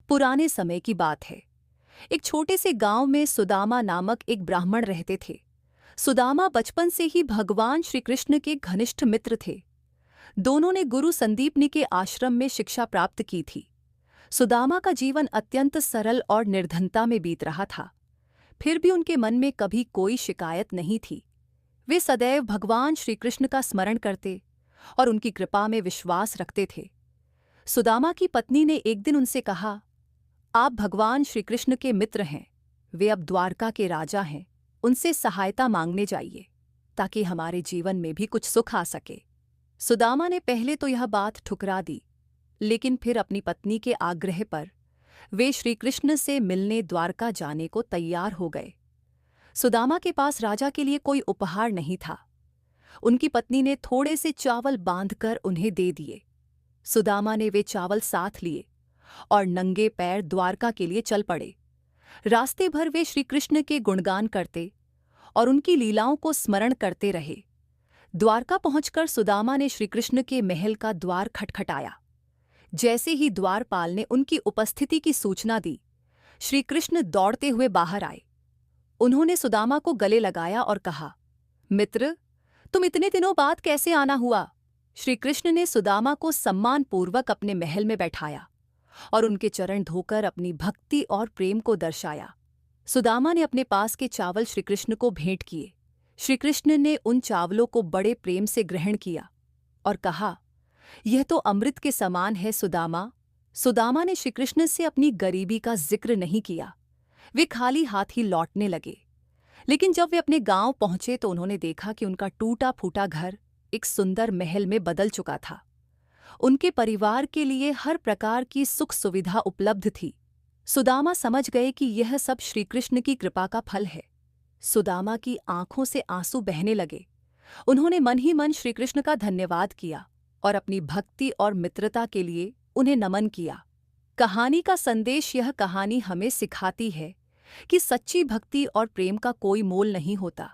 पुराने समय की बात है। एक छोटे से गांव में सुदामा नामक एक ब्राह्मण रहते थे। सुदामा बचपन से ही भगवान श्री कृष्ण के घनिष्ठ मित्र थे। दोनों ने गुरु संदीपनी के आश्रम में शिक्षा प्राप्त की थी। सुदामा का जीवन अत्यंत सरल और निर्धनता में बीत रहा था। फिर भी उनके मन में कभी कोई शिकायत नहीं थी। वे सदैव भगवान श्री कृष्ण का स्मरण करते और उनकी कृपा में विश्वास रखते थे। सुदामा की पत्नी ने एक दिन उनसे कहा, आप भगवान श्री कृष्ण के मित्र हैं। वे अब द्वारका के राजा हैं। उनसे सहायता मांगने जाइए ताकि हमारे जीवन में भी कुछ सुख आ सके। सुदामा ने पहले तो यह बात ठुकरा दी, लेकिन फिर अपनी पत्नी के आग्रह पर वे श्री कृष्ण से मिलने द्वारका जाने को तैयार हो गए। सुदामा के पास राजा के लिए कोई उपहार नहीं था। उनकी पत्नी ने थोड़े से चावल बांधकर उन्हें दे दिए। सुदामा ने वे चावल साथ लिए और नंगे पैर द्वारका के लिए चल पड़े। रास्ते भर वे श्री कृष्ण के गुणगान करते और उनकी लीलाओं को स्मरण करते रहे। द्वारका पहुंचकर सुदामा ने श्री कृष्ण के महल का द्वार खटखटाया। जैसे ही द्वारपाल ने उनकी उपस्थिति की सूचना दी, श्री कृष्ण दौड़ते हुए बाहर आए। उन्होंने सुदामा को गले लगाया और कहा, मित्र, तुम इतने दिनों बाद कैसे आना हुआ? श्री कृष्ण ने सुदामा को सम्मानपूर्वक अपने महल में बैठाया और उनके चरण धोकर अपनी भक्ति और प्रेम को दर्शाया। सुदामा ने अपने पास के चावल श्री कृष्ण को भेंट किए। श्री कृष्ण ने उन चावलों को बड़े प्रेम से ग्रहण किया और कहा, यह तो अमृत के समान है सुदामा। सुदामा ने श्री कृष्ण से अपनी गरीबी का जिक्र नहीं किया। वे खाली हाथ ही लौटने लगे। लेकिन जब वे अपने गांव पहुंचे तो उन्होंने देखा कि उनका टूटा फूटा घर एक सुंदर महल में बदल चुका था। उनके परिवार के लिए हर प्रकार की सुख सुविधा उपलब्ध थी। सुदामा समझ गए कि यह सब श्री कृष्ण की कृपा का फल है। सुदामा की आंखों से आंसू बहने लगे। उन्होंने मन ही मन श्री कृष्ण का धन्यवाद किया और अपनी भक्ति और मित्रता के लिए उन्हें नमन किया। कहानी का संदेश, यह कहानी हमें सिखाती है कि सच्ची भक्ति और प्रेम का कोई मोल नहीं होता।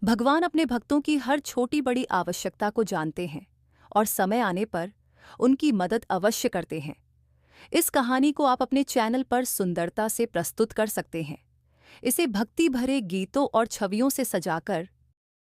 भगवान अपने भक्तों की हर छोटी बड़ी आवश्यकता को जानते हैं और समय आने पर उनकी मदद अवश्य करते हैं। इस कहानी को आप अपने चैनल पर सुंदरता से प्रस्तुत कर सकते हैं। इसे भक्ति भरे गीतों और छवियों से सजाकर